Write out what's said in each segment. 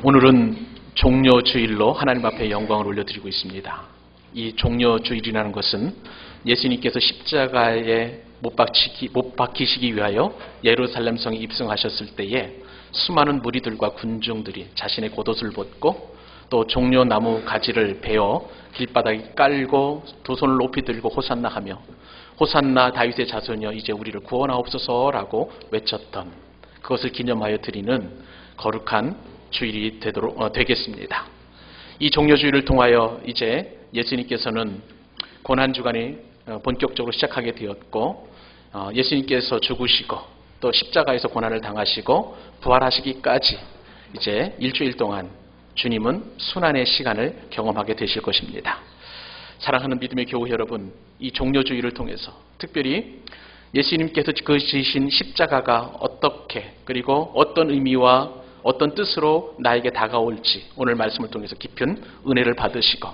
오늘은 종려주일로 하나님 앞에 영광을 올려드리고 있습니다. 이 종려주일이라는 것은 예수님께서 십자가에 못 박히시기 위하여 예루살렘 성에 입성하셨을 때에 수많은 무리들과 군중들이 자신의 겉옷을 벗고 또 종려나무 가지를 베어 길바닥에 깔고 두 손을 높이 들고 호산나 하며 호산나 다윗의 자손이여 이제 우리를 구원하옵소서라고 외쳤던 그것을 기념하여 드리는 거룩한 주일이 되겠습니다. 이 종려주일을 통하여 이제 예수님께서는 고난주간이 본격적으로 시작하게 되었고 예수님께서 죽으시고 또 십자가에서 고난을 당하시고 부활하시기까지 이제 일주일 동안 주님은 순환의 시간을 경험하게 되실 것입니다. 사랑하는 믿음의 교우 여러분, 이 종려주일을 통해서 특별히 예수님께서 그 지신 십자가가 어떻게 그리고 어떤 의미와 어떤 뜻으로 나에게 다가올지 오늘 말씀을 통해서 깊은 은혜를 받으시고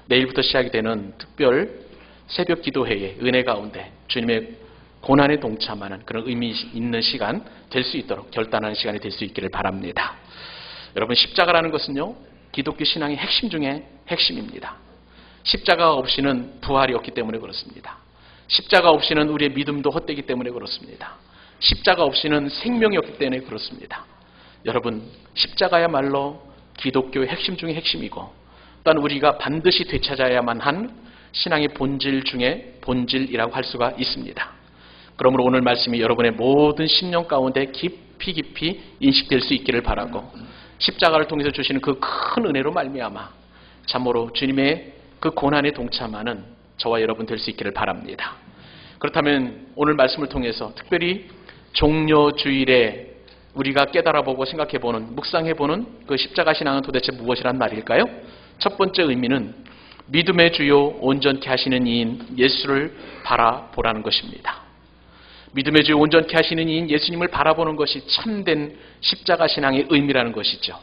내일부터 시작이 되는 특별 새벽 기도회의 은혜 가운데 주님의 고난에 동참하는 그런 의미 있는 시간 될 수 있도록 결단하는 시간이 될 수 있기를 바랍니다. 여러분, 십자가라는 것은요, 기독교 신앙의 핵심 중에 핵심입니다. 십자가 없이는 부활이 없기 때문에 그렇습니다. 십자가 없이는 우리의 믿음도 헛되기 때문에 그렇습니다. 십자가 없이는 생명이 없기 때문에 그렇습니다. 여러분, 십자가야말로 기독교의 핵심 중에 핵심이고 또한 우리가 반드시 되찾아야만 한 신앙의 본질 중에 본질이라고 할 수가 있습니다. 그러므로 오늘 말씀이 여러분의 모든 심령 가운데 깊이 인식될 수 있기를 바라고 십자가를 통해서 주시는 그 큰 은혜로 말미암아 참으로 주님의 그 고난에 동참하는 저와 여러분 될 수 있기를 바랍니다. 그렇다면 오늘 말씀을 통해서 특별히 종려주일에 우리가 깨달아보고 생각해보는 묵상해보는 그 십자가 신앙은 도대체 무엇이란 말일까요? 첫 번째 의미는 믿음의 주요 온전케 하시는 이인 예수를 바라보라는 것입니다. 믿음의 주요 온전케 하시는 이인 예수님을 바라보는 것이 참된 십자가 신앙의 의미라는 것이죠.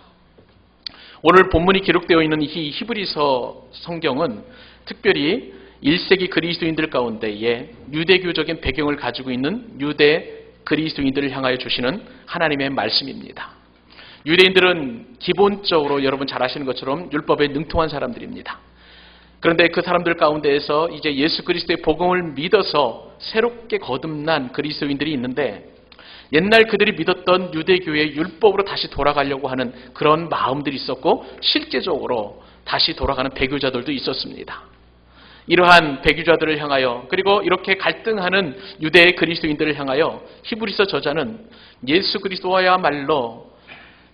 오늘 본문이 기록되어 있는 이 히브리서 성경은 특별히 1세기 그리스도인들 가운데에 유대교적인 배경을 가지고 있는 유대 그리스도인들을 향하여 주시는 하나님의 말씀입니다. 유대인들은 기본적으로 여러분 잘 아시는 것처럼 율법에 능통한 사람들입니다. 그런데 그 사람들 가운데에서 이제 예수 그리스도의 복음을 믿어서 새롭게 거듭난 그리스도인들이 있는데 옛날 그들이 믿었던 유대교의 율법으로 다시 돌아가려고 하는 그런 마음들이 있었고 실제적으로 다시 돌아가는 배교자들도 있었습니다. 이러한 배교자들을 향하여 그리고 이렇게 갈등하는 유대의 그리스도인들을 향하여 히브리서 저자는 예수 그리스도야말로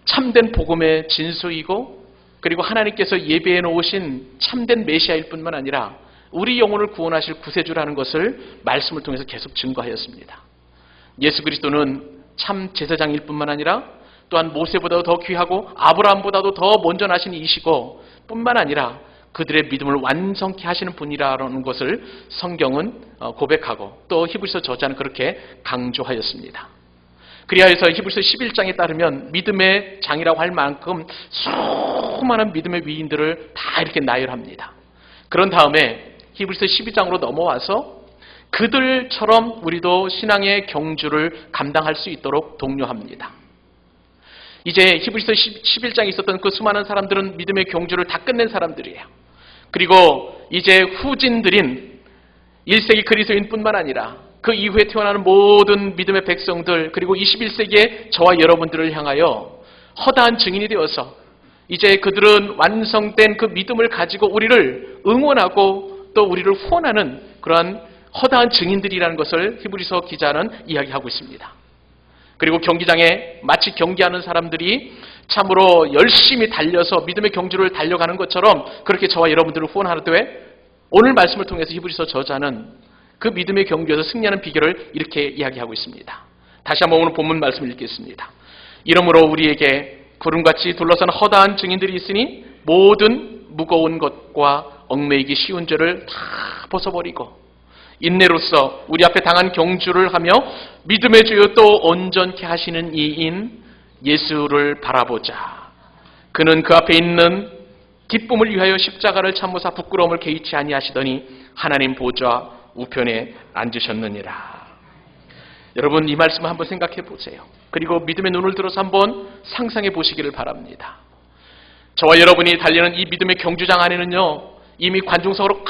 참된 복음의 진수이고 그리고 하나님께서 예배해 놓으신 참된 메시아일 뿐만 아니라 우리 영혼을 구원하실 구세주라는 것을 말씀을 통해서 계속 증거하였습니다. 예수 그리스도는 참 제사장일 뿐만 아니라 또한 모세보다도 더 귀하고 아브라함보다도 더 먼저 나신 이시고 뿐만 아니라 그들의 믿음을 완성케 하시는 분이라는 것을 성경은 고백하고 또 히브리서 저자는 그렇게 강조하였습니다. 그리하여서 히브리서 11장에 따르면 믿음의 장이라고 할 만큼 수많은 믿음의 위인들을 다 이렇게 나열합니다. 그런 다음에 히브리서 12장으로 넘어와서 그들처럼 우리도 신앙의 경주를 감당할 수 있도록 독려합니다. 이제 히브리서 11장에 있었던 그 수많은 사람들은 믿음의 경주를 다 끝낸 사람들이에요. 그리고 이제 후진들인 1세기 그리스도인뿐만 아니라 그 이후에 태어나는 모든 믿음의 백성들 그리고 21세기의 저와 여러분들을 향하여 허다한 증인이 되어서 이제 그들은 완성된 그 믿음을 가지고 우리를 응원하고 또 우리를 후원하는 그러한 허다한 증인들이라는 것을 히브리서 기자는 이야기하고 있습니다. 그리고 경기장에 마치 경기하는 사람들이 참으로 열심히 달려서 믿음의 경주를 달려가는 것처럼 그렇게 저와 여러분들을 후원하는데 오늘 말씀을 통해서 히브리서 저자는 그 믿음의 경주에서 승리하는 비결을 이렇게 이야기하고 있습니다. 다시 한번 오늘 본문 말씀을 읽겠습니다. 이러므로 우리에게 구름같이 둘러싼 허다한 증인들이 있으니 모든 무거운 것과 얽매이기 쉬운 죄를 다 벗어버리고 인내로서 우리 앞에 당한 경주를 하며 믿음의 주요 또 온전케 하시는 이인 예수를 바라보자. 그는 그 앞에 있는 기쁨을 위하여 십자가를 참으사 부끄러움을 개의치 아니하시더니 하나님 보좌 우편에 앉으셨느니라. 여러분 이 말씀을 한번 생각해 보세요. 그리고 믿음의 눈을 들어서 한번 상상해 보시기를 바랍니다. 저와 여러분이 달리는 이 믿음의 경주장 안에는요, 이미 관중석으로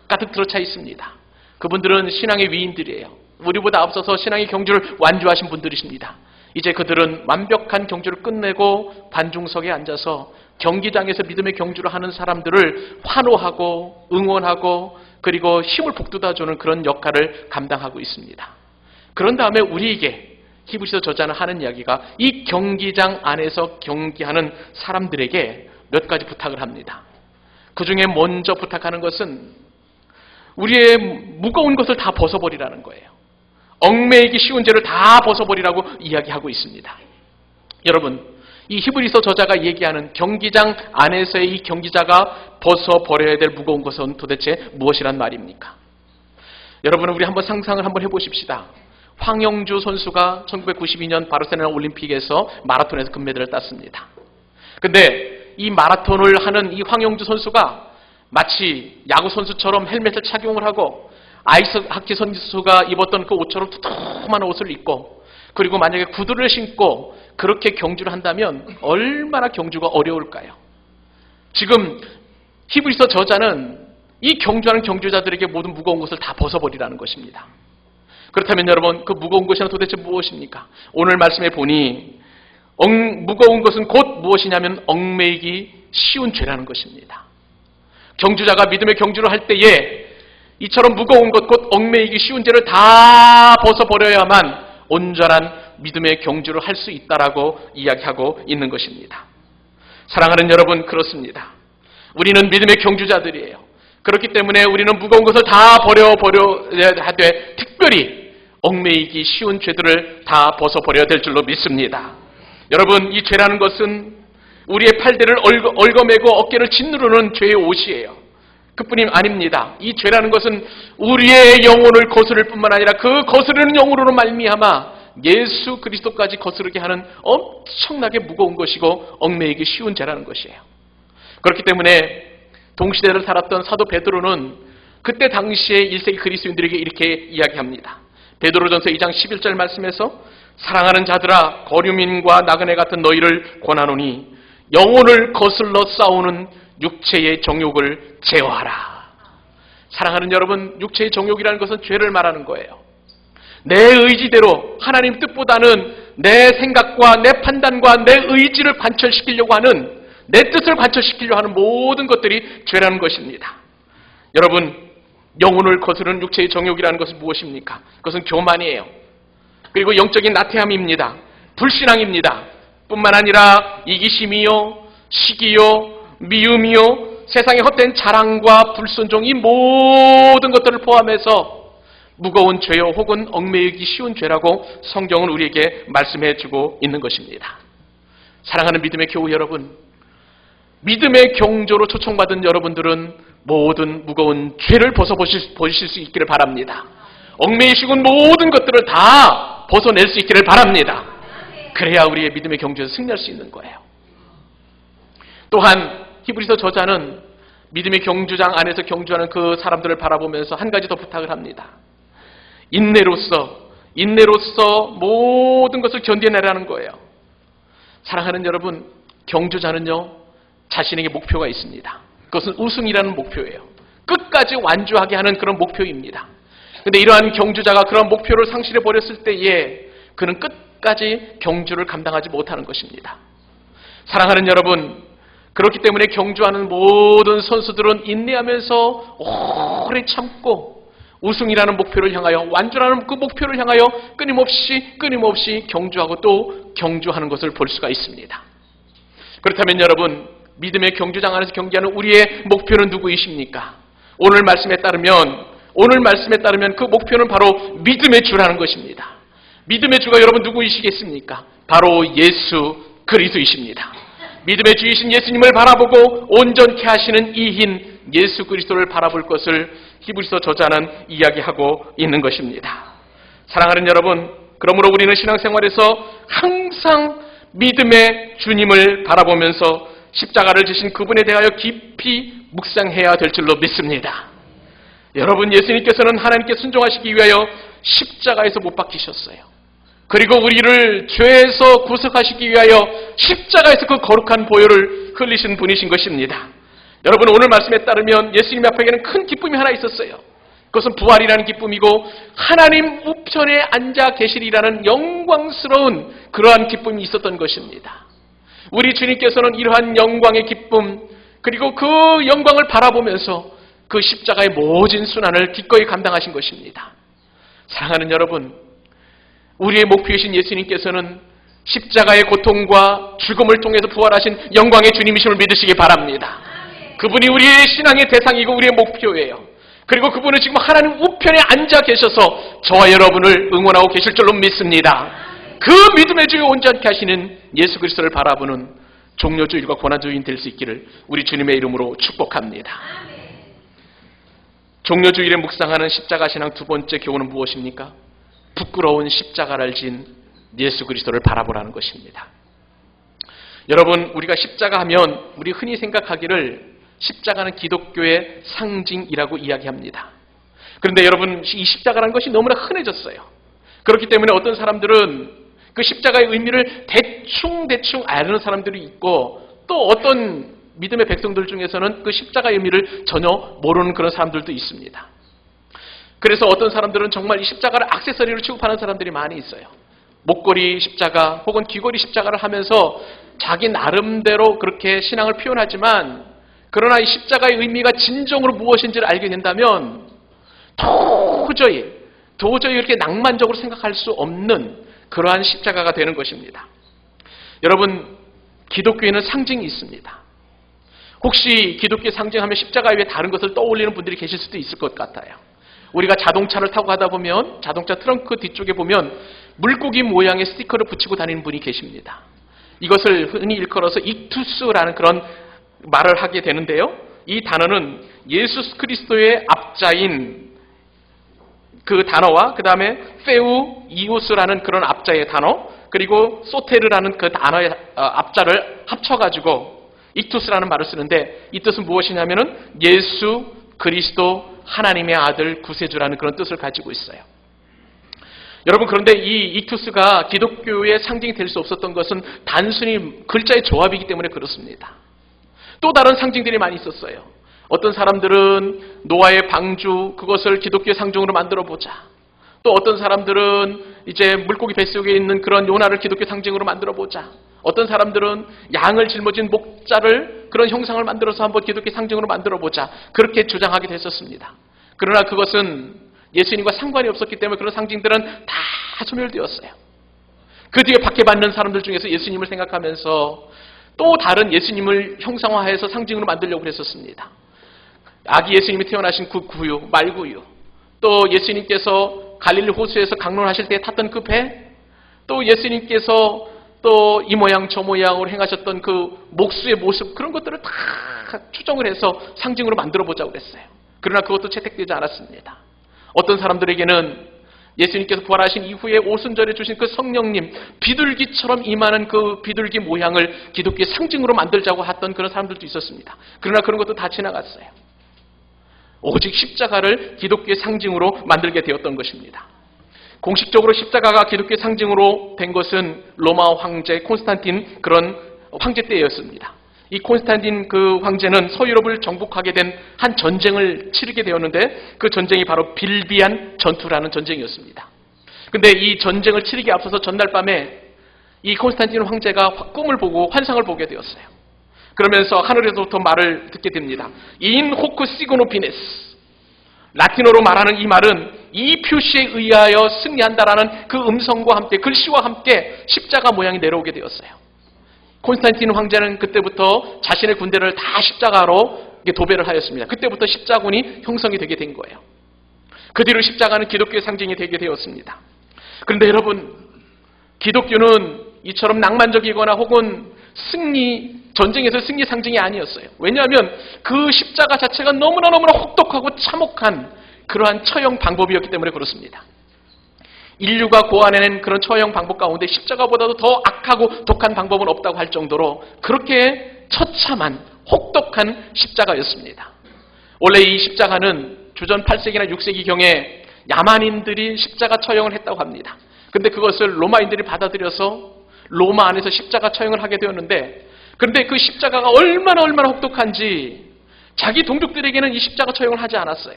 가득 들어차 있습니다. 그분들은 신앙의 위인들이에요. 우리보다 앞서서 신앙의 경주를 완주하신 분들이십니다. 이제 그들은 완벽한 경주를 끝내고 관중석에 앉아서 경기장에서 믿음의 경주를 하는 사람들을 환호하고 응원하고 그리고 힘을 북돋아주는 그런 역할을 감당하고 있습니다. 그런 다음에 우리에게 히브리서 저자는 하는 이야기가 이 경기장 안에서 경기하는 사람들에게 몇 가지 부탁을 합니다. 그 중에 먼저 부탁하는 것은 우리의 무거운 것을 다 벗어버리라는 거예요. 얽매이기 쉬운 죄를 다 벗어버리라고 이야기하고 있습니다. 여러분, 이 히브리서 저자가 얘기하는 경기장 안에서의 이 경기자가 벗어버려야 될 무거운 것은 도대체 무엇이란 말입니까? 여러분, 우리 한번 상상을 한번 해보십시다. 황영주 선수가 1992년 바르셀로나 올림픽에서 마라톤에서 금메달을 땄습니다. 근데 이 마라톤을 하는 이 황영주 선수가 마치 야구 선수처럼 헬멧을 착용을 하고 아이스하키 선수가 입었던 그 옷처럼 두툼한 옷을 입고 그리고 만약에 구두를 신고 그렇게 경주를 한다면 얼마나 경주가 어려울까요? 지금 히브리서 저자는 이 경주하는 경주자들에게 모든 무거운 것을 다 벗어버리라는 것입니다. 그렇다면 여러분, 그 무거운 것이 도대체 무엇입니까? 오늘 말씀해 보니 무거운 것은 곧 무엇이냐면 얽매이기 쉬운 죄라는 것입니다. 경주자가 믿음의 경주를 할 때에 이처럼 무거운 것, 곧 얽매이기 쉬운 죄를 다 벗어버려야만 온전한 믿음의 경주를 할 수 있다라고 이야기하고 있는 것입니다. 사랑하는 여러분, 그렇습니다. 우리는 믿음의 경주자들이에요. 그렇기 때문에 우리는 무거운 것을 다 버려야 하되 특별히 얽매이기 쉬운 죄들을 다 벗어버려야 될 줄로 믿습니다. 여러분, 이 죄라는 것은 우리의 팔대를 얽어매고 어깨를 짓누르는 죄의 옷이에요. 그뿐이 아닙니다. 이 죄라는 것은 우리의 영혼을 거스를 뿐만 아니라 그 거스르는 영으로는 말미암아 예수 그리스도까지 거스르게 하는 엄청나게 무거운 것이고 얽매이기 쉬운 죄라는 것이에요. 그렇기 때문에 동시대를 살았던 사도 베드로는 그때 당시에 1세기 그리스도인들에게 이렇게 이야기합니다. 베드로전서 2장 11절 말씀에서 사랑하는 자들아, 거류민과 나그네 같은 너희를 권하노니 영혼을 거슬러 싸우는 육체의 정욕을 제어하라. 사랑하는 여러분, 육체의 정욕이라는 것은 죄를 말하는 거예요. 내 의지대로 하나님 뜻보다는 내 생각과 내 판단과 내 의지를 관철시키려고 하는, 내 뜻을 관철시키려고 하는 모든 것들이 죄라는 것입니다. 여러분, 영혼을 거스르는 육체의 정욕이라는 것은 무엇입니까? 그것은 교만이에요. 그리고 영적인 나태함입니다. 불신앙입니다. 뿐만 아니라 이기심이요, 시기요, 미움이요, 세상의 헛된 자랑과 불순종, 이 모든 것들을 포함해서 무거운 죄요 혹은 얽매이기 쉬운 죄라고 성경은 우리에게 말씀해주고 있는 것입니다. 사랑하는 믿음의 교우 여러분, 믿음의 경조로 초청받은 여러분들은 모든 무거운 죄를 벗어보실 수 있기를 바랍니다. 얽매이시고 모든 것들을 다 벗어낼 수 있기를 바랍니다. 그래야 우리의 믿음의 경주에서 승리할 수 있는 거예요. 또한 히브리서 저자는 믿음의 경주장 안에서 경주하는 그 사람들을 바라보면서 한 가지 더 부탁을 합니다. 인내로서 모든 것을 견뎌내라는 거예요. 사랑하는 여러분, 경주자는요 자신에게 목표가 있습니다. 그것은 우승이라는 목표예요. 끝까지 완주하게 하는 그런 목표입니다. 그런데 이러한 경주자가 그런 목표를 상실해 버렸을 때에 그는 끝까지 경주를 감당하지 못하는 것입니다. 사랑하는 여러분, 그렇기 때문에 경주하는 모든 선수들은 인내하면서 오래 참고 우승이라는 목표를 향하여, 완주라는 그 목표를 향하여 끊임없이 경주하고 또 경주하는 것을 볼 수가 있습니다. 그렇다면 여러분, 믿음의 경주장 안에서 경기하는 우리의 목표는 누구이십니까? 오늘 말씀에 따르면 그 목표는 바로 믿음의 주라는 것입니다. 믿음의 주가 여러분 누구이시겠습니까? 바로 예수 그리스도이십니다. 믿음의 주이신 예수님을 바라보고 온전케 하시는 이인 예수 그리스도를 바라볼 것을 히브리서 저자는 이야기하고 있는 것입니다. 사랑하는 여러분, 그러므로 우리는 신앙생활에서 항상 믿음의 주님을 바라보면서 십자가를 지신 그분에 대하여 깊이 묵상해야 될 줄로 믿습니다. 여러분, 예수님께서는 하나님께 순종하시기 위하여 십자가에서 못 박히셨어요. 그리고 우리를 죄에서 구속하시기 위하여 십자가에서 그 거룩한 보혈을 흘리신 분이신 것입니다. 여러분, 오늘 말씀에 따르면 예수님 앞에는 큰 기쁨이 하나 있었어요. 그것은 부활이라는 기쁨이고 하나님 우편에 앉아 계시리라는 영광스러운 그러한 기쁨이 있었던 것입니다. 우리 주님께서는 이러한 영광의 기쁨, 그리고 그 영광을 바라보면서 그 십자가의 모진 순환을 기꺼이 감당하신 것입니다. 사랑하는 여러분, 우리의 목표이신 예수님께서는 십자가의 고통과 죽음을 통해서 부활하신 영광의 주님이심을 믿으시기 바랍니다. 그분이 우리의 신앙의 대상이고 우리의 목표예요. 그리고 그분은 지금 하나님 우편에 앉아 계셔서 저와 여러분을 응원하고 계실 줄로 믿습니다. 그 믿음의 주요 온전케 하시는 예수 그리스도를 바라보는 종려주일과 고난주일 될 수 있기를 우리 주님의 이름으로 축복합니다. 종려주일에 묵상하는 십자가 신앙 두 번째 교훈은 무엇입니까? 부끄러운 십자가를 진 예수 그리스도를 바라보라는 것입니다. 여러분, 우리가 십자가 하면 우리 흔히 생각하기를 십자가는 기독교의 상징이라고 이야기합니다. 그런데 여러분, 이 십자가라는 것이 너무나 흔해졌어요. 그렇기 때문에 어떤 사람들은 그 십자가의 의미를 대충 아는 사람들이 있고, 또 어떤 믿음의 백성들 중에서는 그 십자가의 의미를 전혀 모르는 그런 사람들도 있습니다. 그래서 어떤 사람들은 정말 이 십자가를 액세서리로 취급하는 사람들이 많이 있어요. 목걸이 십자가 혹은 귀걸이 십자가를 하면서 자기 나름대로 그렇게 신앙을 표현하지만, 그러나 이 십자가의 의미가 진정으로 무엇인지를 알게 된다면 도저히 이렇게 낭만적으로 생각할 수 없는 그러한 십자가가 되는 것입니다. 여러분, 기독교에는 상징이 있습니다. 혹시 기독교의 상징하면 십자가 외에 다른 것을 떠올리는 분들이 계실 수도 있을 것 같아요. 우리가 자동차를 타고 가다 보면 자동차 트렁크 뒤쪽에 보면 물고기 모양의 스티커를 붙이고 다니는 분이 계십니다. 이것을 흔히 일컬어서 이투스라는 그런 말을 하게 되는데요. 이 단어는 예수 그리스도의 앞자인 그 단어와 그 다음에 페우 이오스라는 그런 앞자의 단어, 그리고 소테르라는 그 단어의 앞자를 합쳐가지고 이투스라는 말을 쓰는데, 이 뜻은 무엇이냐면은 예수 그리스도 하나님의 아들 구세주라는 그런 뜻을 가지고 있어요. 여러분, 그런데 이 이투스가 기독교의 상징이 될 수 없었던 것은 단순히 글자의 조합이기 때문에 그렇습니다. 또 다른 상징들이 많이 있었어요. 어떤 사람들은 노아의 방주, 그것을 기독교의 상징으로 만들어 보자. 또 어떤 사람들은 이제 물고기 뱃속에 있는 그런 요나를 기독교 상징으로 만들어 보자. 어떤 사람들은 양을 짊어진 목자를 그런 형상을 만들어서 한번 기독교 상징으로 만들어 보자. 그렇게 주장하기도 했었습니다. 그러나 그것은 예수님과 상관이 없었기 때문에 그런 상징들은 다 소멸되었어요. 그 뒤에 박해받는 사람들 중에서 예수님을 생각하면서 또 다른 예수님을 형상화해서 상징으로 만들려고 했었습니다. 아기 예수님이 태어나신 그 구유, 말구유, 또 예수님께서 갈릴리 호수에서 강론하실 때 탔던 그 배, 또 예수님께서 또 이 모양 저 모양으로 행하셨던 그 목수의 모습, 그런 것들을 다 추정을 해서 상징으로 만들어 보자고 그랬어요. 그러나 그것도 채택되지 않았습니다. 어떤 사람들에게는 예수님께서 부활하신 이후에 오순절에 주신 그 성령님, 비둘기처럼 임하는 그 비둘기 모양을 기독교의 상징으로 만들자고 했던 그런 사람들도 있었습니다. 그러나 그런 것도 다 지나갔어요. 오직 십자가를 기독교의 상징으로 만들게 되었던 것입니다. 공식적으로 십자가가 기독교의 상징으로 된 것은 로마 황제 콘스탄틴 그런 황제 때였습니다. 이 콘스탄틴 그 황제는 서유럽을 정복하게 된 한 전쟁을 치르게 되었는데, 그 전쟁이 바로 빌비안 전투라는 전쟁이었습니다. 근데 이 전쟁을 치르기에 앞서서 전날 밤에 이 콘스탄틴 황제가 꿈을 보고 환상을 보게 되었어요. 그러면서 하늘에서부터 말을 듣게 됩니다. 인 호크 시그노 피네스. 라틴어로 말하는 이 말은 이 표시에 의하여 승리한다라는 그 음성과 함께, 글씨와 함께 십자가 모양이 내려오게 되었어요. 콘스탄틴 황제는 그때부터 자신의 군대를 다 십자가로 도배를 하였습니다. 그때부터 십자군이 형성이 되게 된 거예요. 그 뒤로 십자가는 기독교의 상징이 되게 되었습니다. 그런데 여러분, 기독교는 이처럼 낭만적이거나 혹은 전쟁에서 승리 상징이 아니었어요. 왜냐하면 그 십자가 자체가 너무나 혹독하고 참혹한 그러한 처형 방법이었기 때문에 그렇습니다. 인류가 고안해낸 그런 처형 방법 가운데 십자가보다도 더 악하고 독한 방법은 없다고 할 정도로 그렇게 처참한 혹독한 십자가였습니다. 원래 이 십자가는 주전 8세기나 6세기경에 야만인들이 십자가 처형을 했다고 합니다. 근데 그것을 로마인들이 받아들여서 로마 안에서 십자가 처형을 하게 되었는데, 그런데 그 십자가가 얼마나 혹독한지 자기 동족들에게는 이 십자가 처형을 하지 않았어요.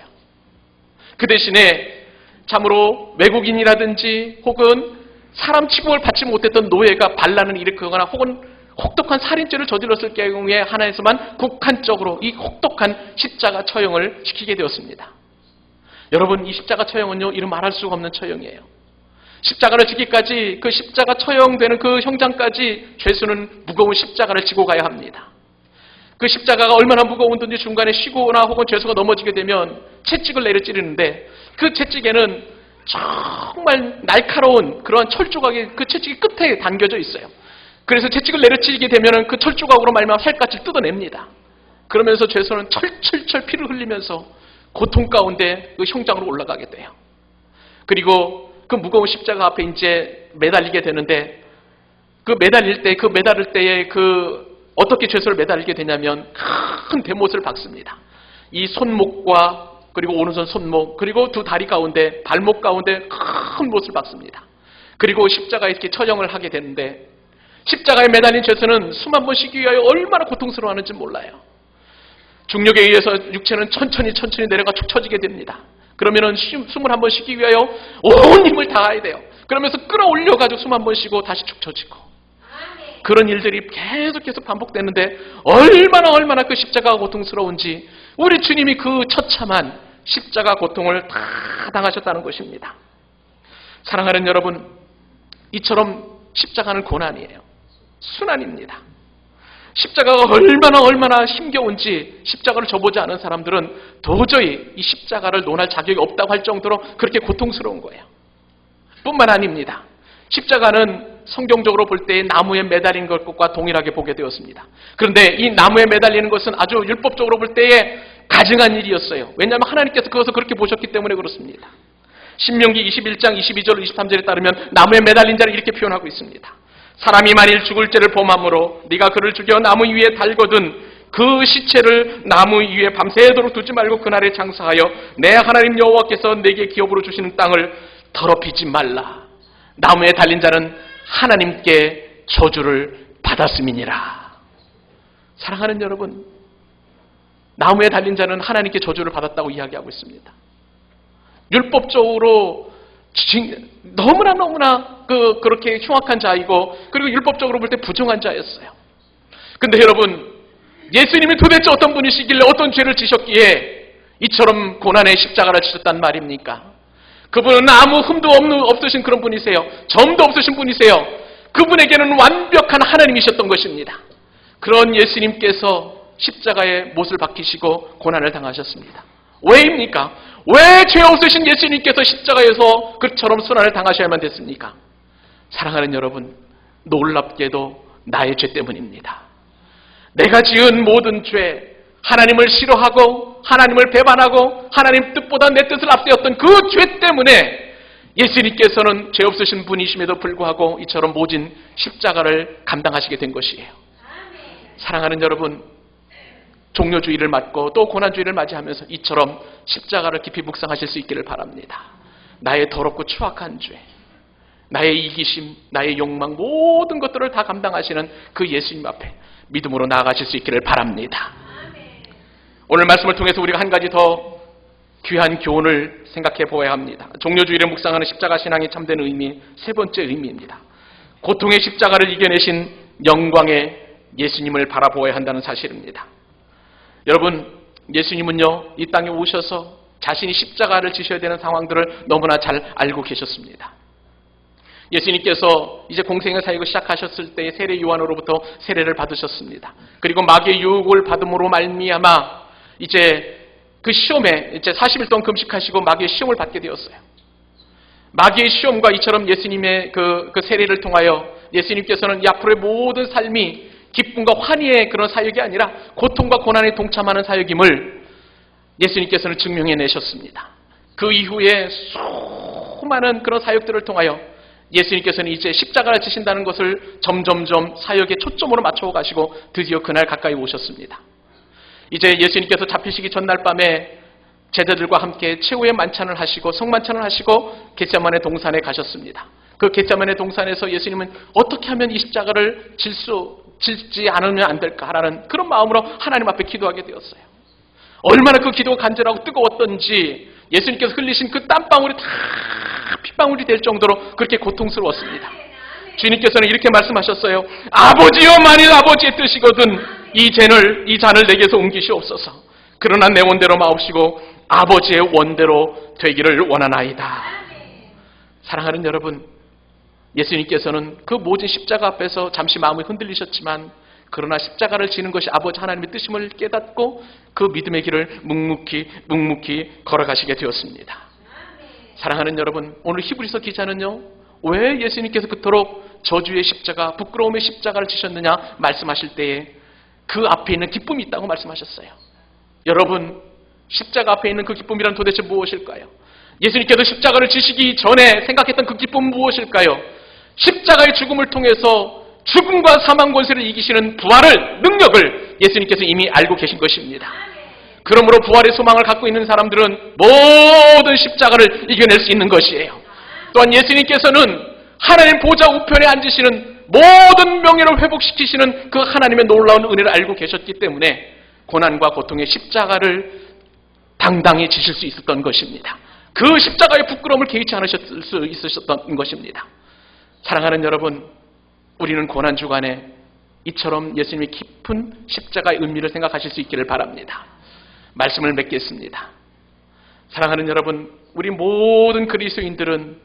그 대신에 참으로 외국인이라든지 혹은 사람 취급을 받지 못했던 노예가 반란을 일으키거나 혹은 혹독한 살인죄를 저질렀을 경우에 하나에서만 국한적으로 이 혹독한 십자가 처형을 시키게 되었습니다. 여러분, 이 십자가 처형은요, 이루 말할 수가 없는 처형이에요. 십자가를 지기까지, 그 십자가 처형되는 그 형장까지 죄수는 무거운 십자가를 지고 가야 합니다. 그 십자가가 얼마나 무거운든지 중간에 쉬거나 혹은 죄수가 넘어지게 되면 채찍을 내려 찌르는데, 그 채찍에는 정말 날카로운 그러한 철조각이 그 채찍이 끝에 담겨져 있어요. 그래서 채찍을 내려 찌르게 되면 그 철조각으로 말미암아 살갗을 뜯어냅니다. 그러면서 죄수는 철철철 피를 흘리면서 고통 가운데 그 형장으로 올라가게 돼요. 그리고 그 무거운 십자가 앞에 이제 매달리게 되는데, 그 매달릴 때에 어떻게 죄수를 매달리게 되냐면 큰 대못을 박습니다. 이 손목과 그리고 오른손 손목, 그리고 두 다리 가운데, 발목 가운데 큰 못을 박습니다. 그리고 십자가에 이렇게 처형을 하게 되는데, 십자가에 매달린 죄수는 숨 한 번 쉬기 위하여 얼마나 고통스러워하는지 몰라요. 중력에 의해서 육체는 천천히 내려가 축 처지게 됩니다. 그러면은 숨을 한 번 쉬기 위하여 온 힘을 다해야 돼요. 그러면서 끌어올려가지고 숨 한 번 쉬고 다시 축 처지고. 그런 일들이 계속 반복되는데 얼마나 그 십자가가 고통스러운지 우리 주님이 그 처참한 십자가 고통을 다 당하셨다는 것입니다. 사랑하는 여러분, 이처럼 십자가는 고난이에요. 순환입니다. 십자가가 얼마나 힘겨운지 십자가를 져보지 않은 사람들은 도저히 이 십자가를 논할 자격이 없다고 할 정도로 그렇게 고통스러운 거예요. 뿐만 아닙니다. 십자가는 성경적으로 볼 때 나무에 매달린 것과 동일하게 보게 되었습니다. 그런데 이 나무에 매달리는 것은 아주 율법적으로 볼 때에 가증한 일이었어요. 왜냐하면 하나님께서 그것을 그렇게 보셨기 때문에 그렇습니다. 신명기 21장 22절 23절에 따르면 나무에 매달린 자를 이렇게 표현하고 있습니다. 사람이 만일 죽을 죄를 범함으로 네가 그를 죽여 나무 위에 달거든 그 시체를 나무 위에 밤새도록 두지 말고 그날에 장사하여 내 하나님 여호와께서 내게 기업으로 주시는 땅을 더럽히지 말라. 나무에 달린 자는 하나님께 저주를 받았음이니라. 사랑하는 여러분, 나무에 달린 자는 하나님께 저주를 받았다고 이야기하고 있습니다. 율법적으로 너무나 그렇게 흉악한 자이고, 그리고 율법적으로 볼 때 부정한 자였어요. 근데 여러분, 예수님이 도대체 어떤 분이시길래 어떤 죄를 지셨기에 이처럼 고난의 십자가를 지셨단 말입니까? 그분은 아무 흠도 없으신 그런 분이세요. 점도 없으신 분이세요. 그분에게는 완벽한 하나님이셨던 것입니다. 그런 예수님께서 십자가에 못을 박히시고 고난을 당하셨습니다. 왜입니까? 왜 죄 없으신 예수님께서 십자가에서 그처럼 순환을 당하셔야만 됐습니까? 사랑하는 여러분, 놀랍게도 나의 죄 때문입니다. 내가 지은 모든 죄, 하나님을 싫어하고 하나님을 배반하고 하나님 뜻보다 내 뜻을 앞세웠던 그 죄 때문에 예수님께서는 죄 없으신 분이심에도 불구하고 이처럼 모진 십자가를 감당하시게 된 것이에요. 사랑하는 여러분, 종료주의를 맞고 또 고난주의를 맞이하면서 이처럼 십자가를 깊이 묵상하실 수 있기를 바랍니다. 나의 더럽고 추악한 죄, 나의 이기심, 나의 욕망, 모든 것들을 다 감당하시는 그 예수님 앞에 믿음으로 나아가실 수 있기를 바랍니다. 오늘 말씀을 통해서 우리가 한 가지 더 귀한 교훈을 생각해 보아야 합니다. 종료주의를 묵상하는 십자가 신앙의 참된 의미, 세 번째 의미입니다. 고통의 십자가를 이겨내신 영광의 예수님을 바라보아야 한다는 사실입니다. 여러분, 예수님은요, 이 땅에 오셔서 자신이 십자가를 지셔야 되는 상황들을 너무나 잘 알고 계셨습니다. 예수님께서 이제 공생의 사역을 시작하셨을 때 세례 요한으로부터 세례를 받으셨습니다. 그리고 마귀의 유혹을 받음으로 말미암아 이제 그 시험에 이제 40일 동안 금식하시고 마귀의 시험을 받게 되었어요. 마귀의 시험과 이처럼 예수님의 그 세례를 통하여 예수님께서는 이 앞으로의 모든 삶이 기쁨과 환희의 그런 사역이 아니라 고통과 고난에 동참하는 사역임을 예수님께서는 증명해내셨습니다. 그 이후에 수많은 그런 사역들을 통하여 예수님께서는 이제 십자가를 지신다는 것을 점점점 사역의 초점으로 맞춰 가시고 드디어 그날 가까이 오셨습니다. 이제 예수님께서 잡히시기 전날 밤에 제자들과 함께 최후의 만찬을 하시고 성만찬을 하시고 겟세마네 동산에 가셨습니다. 그 겟세마네 동산에서 예수님은 어떻게 하면 이 십자가를 질지 않으면 안 될까라는 그런 마음으로 하나님 앞에 기도하게 되었어요. 얼마나 그 기도가 간절하고 뜨거웠던지 예수님께서 흘리신 그 땀방울이 다 핏방울이 될 정도로 그렇게 고통스러웠습니다. 주님께서는 이렇게 말씀하셨어요. 아버지여, 만일 아버지의 뜻이거든 이 잔을 내게서 옮기시옵소서. 그러나 내 원대로 마옵시고 아버지의 원대로 되기를 원하나이다. 사랑하는 여러분, 예수님께서는 그 모진 십자가 앞에서 잠시 마음이 흔들리셨지만 그러나 십자가를 지는 것이 아버지 하나님의 뜻임을 깨닫고 그 믿음의 길을 묵묵히 걸어가시게 되었습니다. 사랑하는 여러분, 오늘 히브리서 기자는요, 왜 예수님께서 그토록 저주의 십자가, 부끄러움의 십자가를 지셨느냐 말씀하실 때에 그 앞에 있는 기쁨이 있다고 말씀하셨어요. 여러분, 십자가 앞에 있는 그 기쁨이란 도대체 무엇일까요? 예수님께서 십자가를 지시기 전에 생각했던 그 기쁨은 무엇일까요? 십자가의 죽음을 통해서 죽음과 사망 권세를 이기시는 부활을, 능력을 예수님께서 이미 알고 계신 것입니다. 그러므로 부활의 소망을 갖고 있는 사람들은 모든 십자가를 이겨낼 수 있는 것이에요. 또한 예수님께서는 하나님 보좌 우편에 앉으시는 모든 명예를 회복시키시는 그 하나님의 놀라운 은혜를 알고 계셨기 때문에 고난과 고통의 십자가를 당당히 지실 수 있었던 것입니다. 그 십자가의 부끄러움을 개의치 않으셨을 수 있으셨던 것입니다. 사랑하는 여러분, 우리는 고난 주간에 이처럼 예수님의 깊은 십자가의 의미를 생각하실 수 있기를 바랍니다. 말씀을 맺겠습니다. 사랑하는 여러분, 우리 모든 그리스도인들은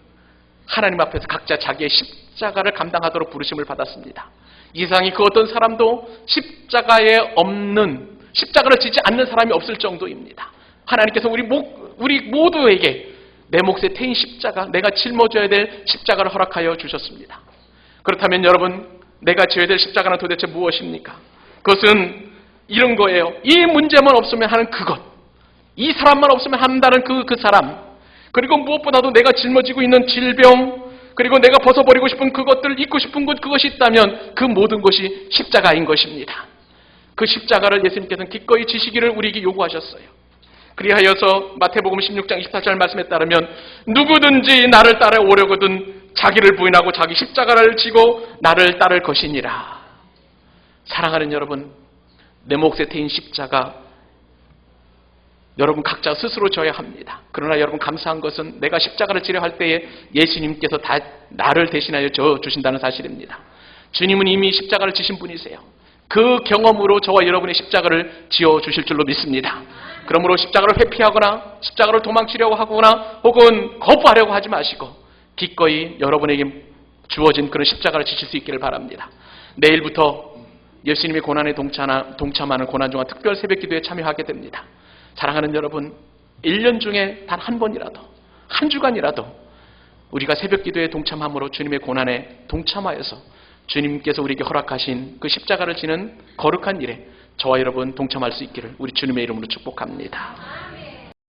하나님 앞에서 각자 자기의 십자가를 감당하도록 부르심을 받았습니다. 이상이 그 어떤 사람도 십자가에 없는, 십자가를 지지 않는 사람이 없을 정도입니다. 하나님께서 우리 모두에게 내 몫에 태인 십자가, 내가 짊어져야 될 십자가를 허락하여 주셨습니다. 그렇다면 여러분, 내가 지어야 될 십자가는 도대체 무엇입니까? 그것은 이런 거예요. 이 문제만 없으면 하는 그것, 이 사람만 없으면 한다는 그 사람, 그리고 무엇보다도 내가 짊어지고 있는 질병, 그리고 내가 벗어버리고 싶은 그것들, 잊고 싶은 것, 그것이 있다면 그 모든 것이 십자가인 것입니다. 그 십자가를 예수님께서는 기꺼이 지시기를 우리에게 요구하셨어요. 그리하여서 마태복음 16장 24절 말씀에 따르면 누구든지 나를 따라오려거든 자기를 부인하고 자기 십자가를 지고 나를 따를 것이니라. 사랑하는 여러분, 내 몫에 태인 십자가 여러분 각자 스스로 져야 합니다. 그러나 여러분 감사한 것은 내가 십자가를 지려 할 때에 예수님께서 다 나를 대신하여 져 주신다는 사실입니다. 주님은 이미 십자가를 지신 분이세요. 그 경험으로 저와 여러분의 십자가를 지어 주실 줄로 믿습니다. 그러므로 십자가를 회피하거나 십자가를 도망치려고 하거나 혹은 거부하려고 하지 마시고 기꺼이 여러분에게 주어진 그런 십자가를 지실 수 있기를 바랍니다. 내일부터 예수님의 고난에 동참하는 고난중화 특별 새벽기도에 참여하게 됩니다. 사랑하는 여러분, 1년 중에 단 한 번이라도, 한 주간이라도 우리가 새벽기도에 동참함으로 주님의 고난에 동참하여서 주님께서 우리에게 허락하신 그 십자가를 지는 거룩한 일에 저와 여러분 동참할 수 있기를 우리 주님의 이름으로 축복합니다.